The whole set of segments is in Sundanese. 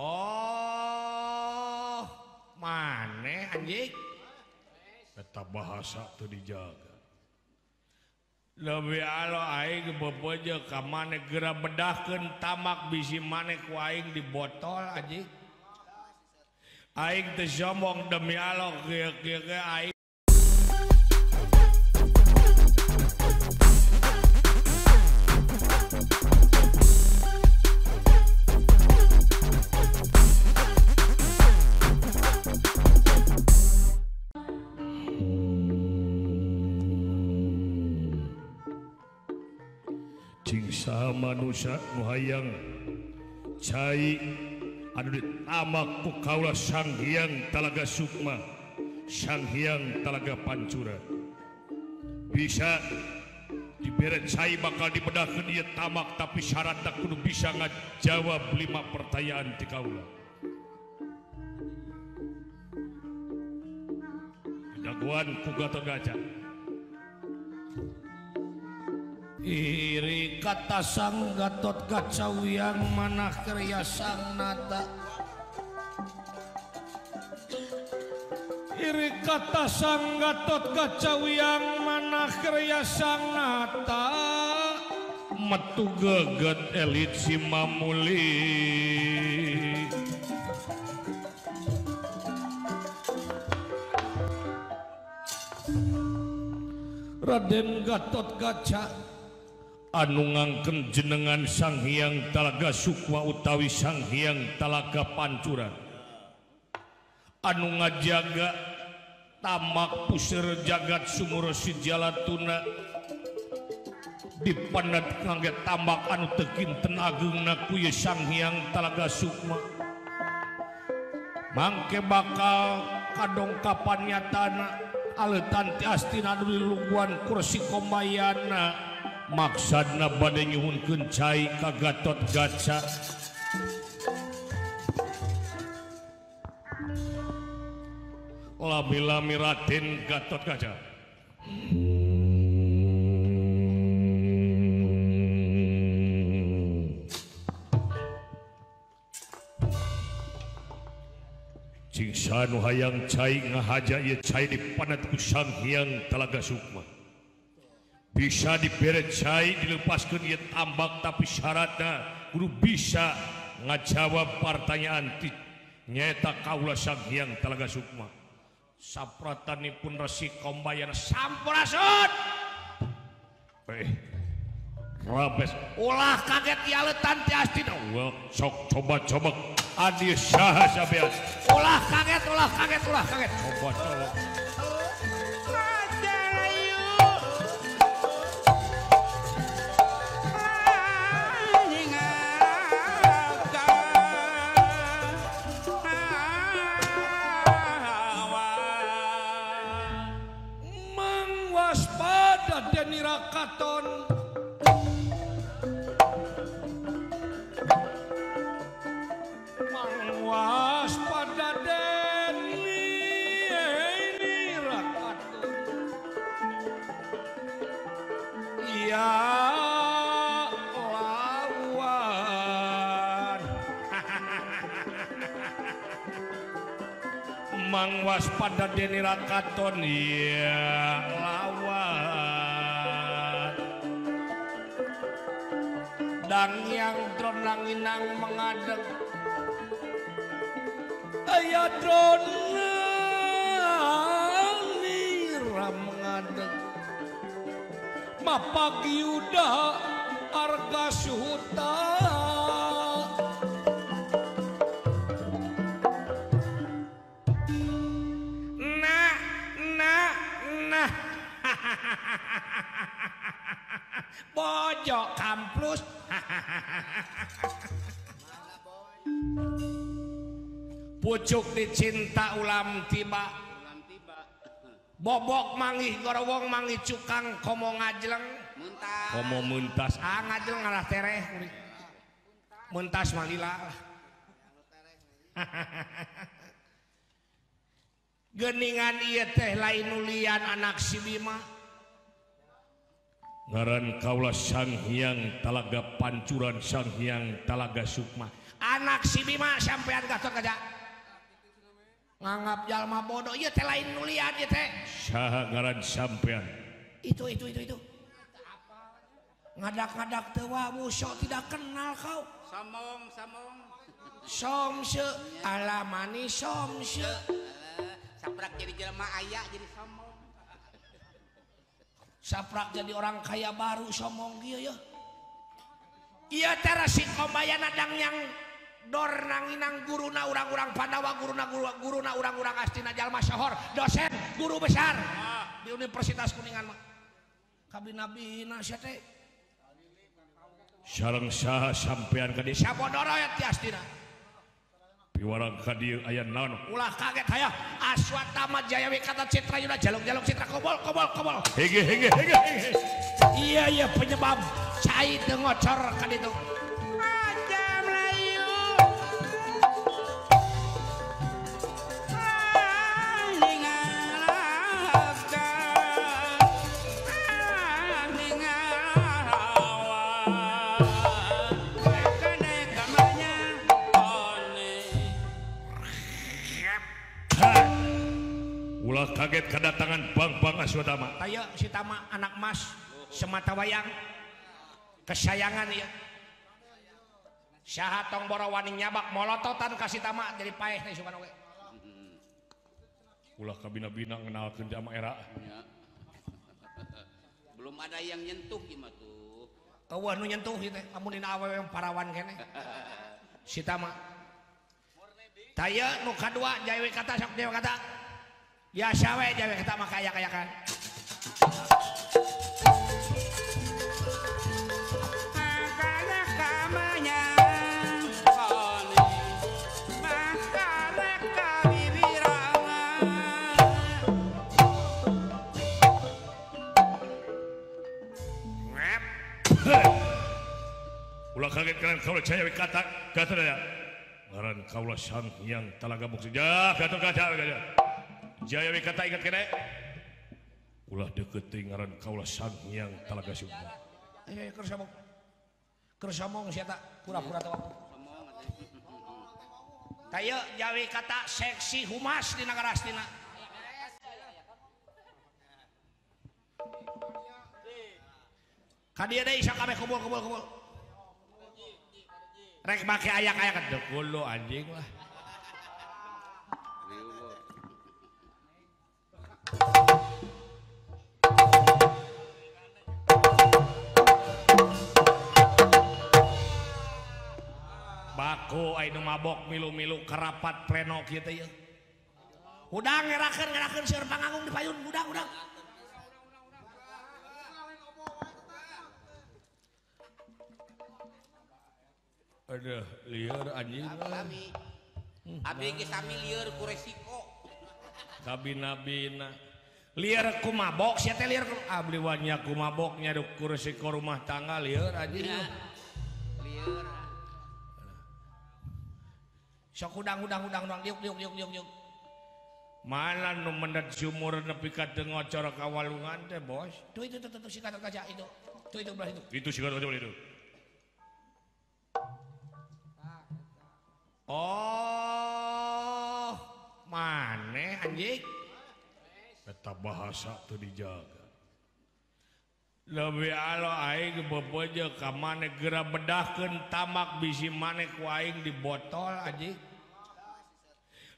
Oh, maneh anjing. Eta bahasa teu dijaga. Lebih alo aing bebeje ka maneh geura bedahkeun tamak bisi maneh ku aing di botol anjing. Aing teu sombong demi Allah kieu aing. Saha manusia nu hayang cai anu ditamak ku kaula Sang Hyang Talaga Sukma, Sang Hyang Talaga Pancura. Bisa dibere cai bakal dibedahkeun ieu tamak tapi syaratna kudu bisa ngajawab 5 pertanyaan ti kaula. Daguan ku Gatotkaca. Iri kata Sang Gatotkaca yang manah karya Sang Nata. Iri kata Sang Gatotkaca yang manah karya Sang Nata. Metu geget elit si Mamuli. Raden Gatotkaca anu ngangken jenengan Sang Hyang Talaga Sukma utawi Sang Hyang Talaga Pancura, anu ngajaga tamak puseur jagat sumur Sijalatuna dipanad kangge tamak anu teu kinten ageungna ku ieu Sang Hyang Talaga Sukma. Mangke bakal kadongkapan nyatana aleutan ti astina anu lilungguan kursi kombayana. Maksudna bade nyuhunkeun cai ka Gatotkaca. Lami-lami Raden Gatotkaca. Cing sanu hayang cai ngahaja ieu cai dipanat ku Sang Hyang Talaga Sukma. Bisa dibere cai dilepaskeun ieu tambak tapi syaratna kudu bisa ngajawab pertanyaan ti nyaeta kaula Sang Hyang Talaga Sukma. Sapratanipun Resi Kombayana sampurasun. Rabes ulah kaget ti aleutan ti astina. Well, sok coba adi saha sabean. Ulah kaget. Coba. Rakaton mangwas pada Deni Rakaton ya lawan mangwas pada Deni Rakaton ya lawan dang yang dronang inang mengadeg aya dronang nira mengadeg mapak yuda arga suhuta nah pojok kampus pucuk dicinta ulam tiba bobok manggih gorowong manggih cukang komo ngajleng komo muntas ngajleng ngalah tereh muntas malila geningan ieu teh lain nulian anak si Bima ngaran kaula Sang Hyang Talaga Pancuran Sang Hyang Talaga Sukma. Anak si Bima sampean gatot kaja nganggap jalma bodoh ieu teh lain nulian ieu teh. Saha ngaran sampean? Itu ngadak-ngadak teu wae sok tidak kenal kau. Somong Somse alamani somse saprak jadi jelema aya jadi somong. saprak jadi orang kaya baru somong kieu ya. Ieu teh resik kombayana dang yang dor nanginang guruna urang-urang Pandawa guruna urang-urang astina jalma sohor dosen guru besar di Universitas Kuningan mah kabina-bina sia teh Sareng saha sampean ka dieu? sabodoro ya ti astina Piwarang ka dieu aya naon? ulah kaget hayah Aswatama Jaya Wikata Citra Yuda jaluk-jaluk Citra kobol Hege. iya penyebab cai teu ngocor ka ditu Aja Melayu Ulah kaget kedatangan Bang Aswatama. aya si Tama anak mas semata wayang kesayangan ya saha tong boro wani nyabak molototan ka si Tama jadi paeh teh sugan oge Ulah kabina-bina ngenalkeun jama era. Ya. Belum ada yang nyentuh gimana tuh. eueuh nu nyentuh ieu teh lamun dina awewe parawan keneh si Tama taya nu kadua Jaya Wikata sok Jaya Wikata biasa we Jaya Wikata mah kayak-kayakan Ulah kaget kan kaula Jaya Wikata kata daya. Ngaran kaula Sang Hyang Talaga Bukti. Gatot kaca. Jaya Wikata ingat kene. Ulah deukeut teuing ngaran kaula Sang Hyang Talaga Sukma. keur somong sia eta pura-pura teu taya Jaya Wikata seksi humas di nagara astina kadieu deui sok kabeh kumpul rek make ayak-ayak deu kulo anjing lah bako anu mabok milu-milu kerapat pleno kieu teh ye udang ngerakeun seueur panganggung di payun udang Aduh, lieur anjing. Abi ge sami lieur ku resiko. Kabina-bina. lieur ku mabok sia teh lieur abli wanya ku mabok nyaduk ku resiko rumah tangga lieur anjing Lieur. sok udang diuk mana nu mendet sumur nepi ka teu ngocor ka walungan teh bos tuh itu si Gatot Kaca itu tuh itu belah itu Itu sih kata itu. oh maneh anjing Eta bahasa teu dijaga. lebih alo aing bebeje ka maneh geura bedahkeun tamak bisi maneh ku aing di botol anjing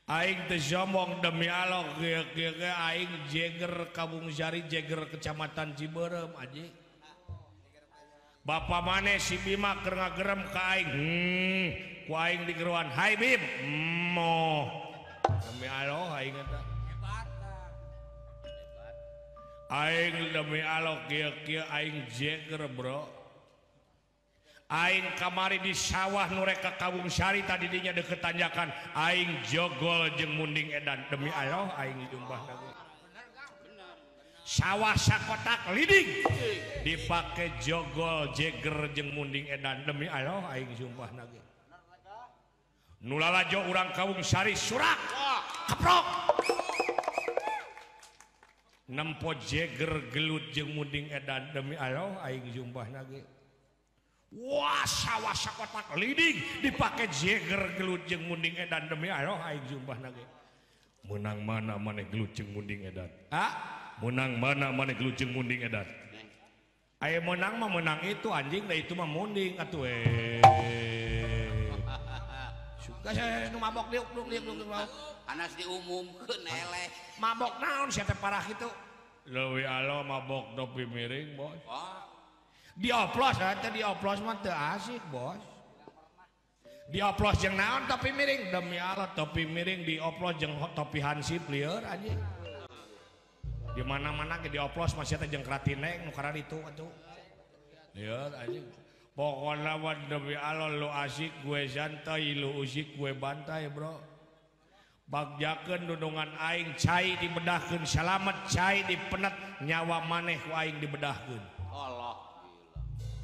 aing teu sombong demi Allah kieu aing jeger Kabung Sari jeger Kecamatan Ciberem anjing Bapak maneh si Bima keur ngagerem ka aing ku aing digeruan hai Bim moh demi Allah aing eta aing demi Allah kieu aing jeger bro aing kamari di sawah nu rek ka Kabung Sari tadi dinya deukeut tanjakan aing jogol jeung munding edan demi Allah aing jumbah nagu sawah sakotak liding dipake jogol jeger jeung munding edan demi Allah aing jumbah nagu nu lalajo urang Kabung Sari surak keprok nempo jeger gelut jeung munding edan demi Allah aing jumpahna ge wah sawasa kotak liding dipake jeger gelut jeung munding edan demi Allah aing jumpahna ge menang mana maneh gelut jeung munding edan menang mana maneh gelut jeung munding edan aya menang mah menang itu anjing da itu mah munding atuh suka saya nu mabok liuk Anas diumumkeun eleh. Mabok naon sia teh parah kitu. Leuwih alo mabok topi miring, Bos. Dioplos teh dioplos mah teu asik, Bos. Dioplos jeung naon topi miring? Demi Allah topi miring dioplos jeung topi hansip lieur anjing. Di mana-mana ge dioplos masih teh jeung kratineng nu karana itu atuh. Lieur anjing. Pokona mah demi Allah lu asik gue santai, lu usik gue bantai, Bro. Bagjakeun dudungan aing cai dibedahkeun salamet cai dipenet nyawa maneh ku aing dibedahkeun. Allah gila.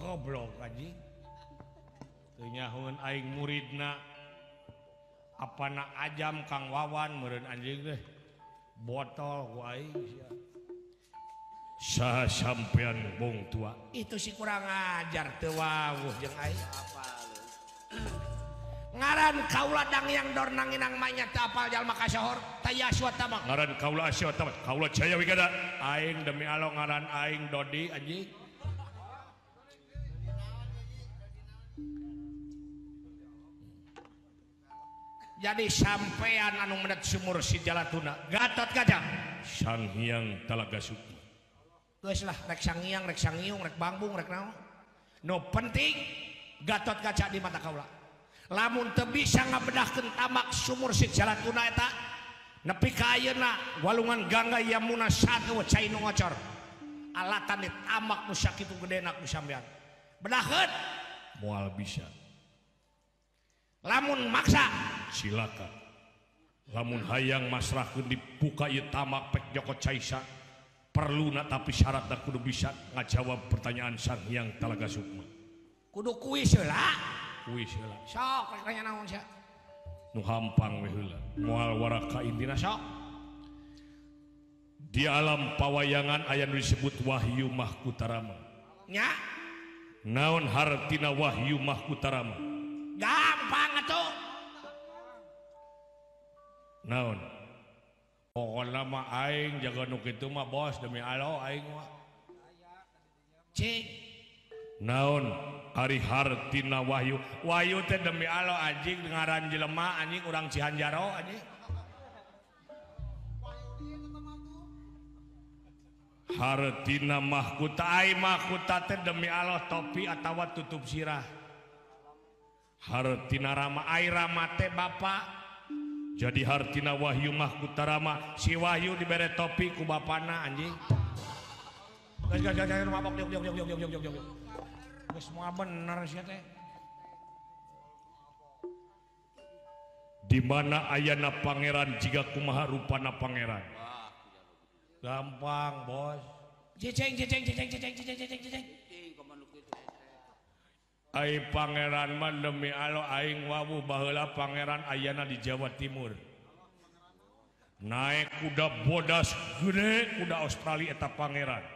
Goblok anjing. Teu nyahoeun aing muridna apana ajam Kang Wawan meureun anjing teh botol ku aing sia. Saha sampean bong tua. Itu si kurang ajar teu wawuh jeung aing. Apa lu? Ngaran kaula dang yang dor nanginang mayat apal jalma kasohor tayaswa tamang ngaran kaula asya tamat kaula jaya wigada aing demi Allah ngaran aing Dodi anjing jadi sampean anu mendet sumur si Jalatuna Gatot Kaca Sang Hyang Talaga Sukma geus lah rek sangiang rek sangiung rek bangbung rek naon nu penting Gatot Kaca di mata kaula lamun teu bisa ngabedahkeun tamak sumur si Jalatuna eta nepi ka ayeuna walungan Gangga Yamuna satu cai nu ngocor alatan di tamak nu sakitu gedena ku sampean bedahkeun moal bisa lamun maksa silakan lamun hayang masrahkeun dibuka ieu tamak pek Joko Caisa perluna tapi syaratna kudu bisa ngajawab pertanyaan Sang Hyang Talaga Sukma kudu kuis heula kuis heula sok rek nanya naon sia nu hampang we heula moal waraka intina sok di alam pawayangan aya nu disebut Wahyu Mahkutarama nya naon hartina Wahyu Mahkutarama gampang atuh naon pokona mah aing jaga nu kitu mah Bos demi Allah aing mah cing naon ari hartina Wahyu Wahyu teh demi Allah anjing ngaran jelema anjing urang Cihanjaro anjing hartina mahkuta ai mahkuta teh demi Allah topi atawa tutup sirah hartina Rama ai Rama teh bapa jadi hartina Wahyu Mahkutarama si Wahyu dibere topi ku bapana anjing gas mabok diuk geus moal bener sia teh di mana ayana pangeran jika kumaha rupana pangeran gampang Bos jeceng ai pangeran mah demi Allah aing wawuh baheula pangeran ayana di Jawa Timur naik kuda bodas gede kuda Australia eta pangeran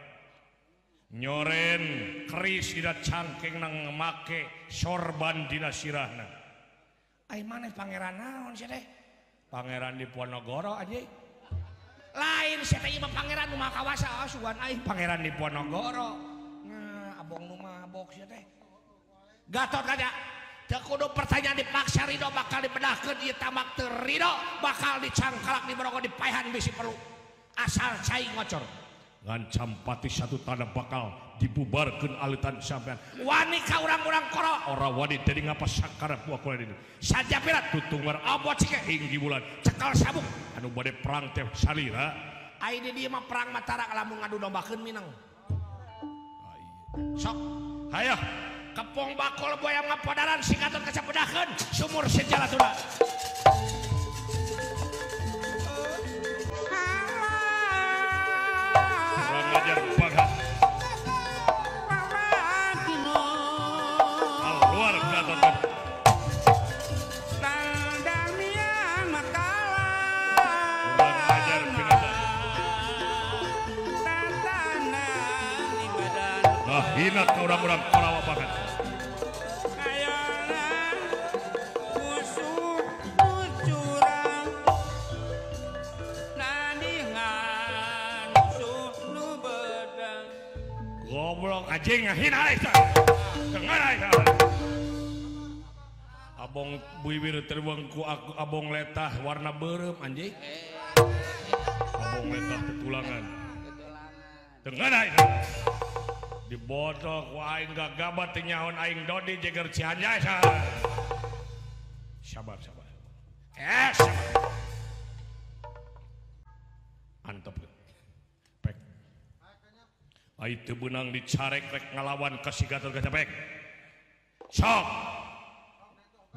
nyoren keris dina cangkeng nang make sorban dina sirahna ai maneh pangeran naon sia teh pangeran Diponegoro anjing lain sia teh ieu mah pangeran nu makawasa asuhan aing pangeran Diponegoro nah abong nu mabok sia teh Gatot Kaca teu kudu pertanyaan dipaksa ridho bakal dibedahkeun ieu tamak teu ridho bakal dicangkalak diborogo dipaehan bisi perlu asal cai ngocor ngan campati satu tanda bakal dibubarkeun alitan sampean wani ka urang-urang koro ora wani tadi ngapa sakara buah kula ini saja pirat tutungar abot cike hinggi bulan cekal sabuk anu bade perang teh salira ai di dieu mah perang Mataram lamun ngadu dombakeun minang sok hayah kepong bakul boyang ngapodaran si Gatot Kaca bedahkeun sumur si Jalatuna ngajar bagat keluar Gatot Kaca kurang ajar binatang hina ka urang-urang Korawa banget. Kayana musuh curang nandingan musuh nu bedang. Goblok anjing ngahina eta. Dengar eta. Abong bibir terbang ku aku abong letah warna beureum anjing. Abong letah tetulangan. Dengar eta. Dibodoh ku aing gagabat teu nyaon aing Dodi jeger Cianjay. Sabar. Sabar. Antep. Pek. Ai teu beunang dicarek rek ngalawan ka si Gatot Kaca Pek. Sok.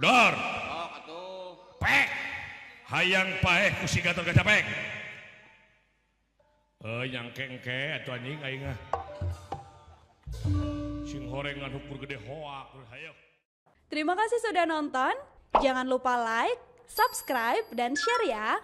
Dor. Oh atuh. Pek. Hayang paeh ku si Gatot Kaca Pek. Nyangkengke atuh anjing aing ah. Sing horengan ukur gede hoak. Hayo. Terima kasih sudah nonton. Jangan lupa like, subscribe, dan share ya.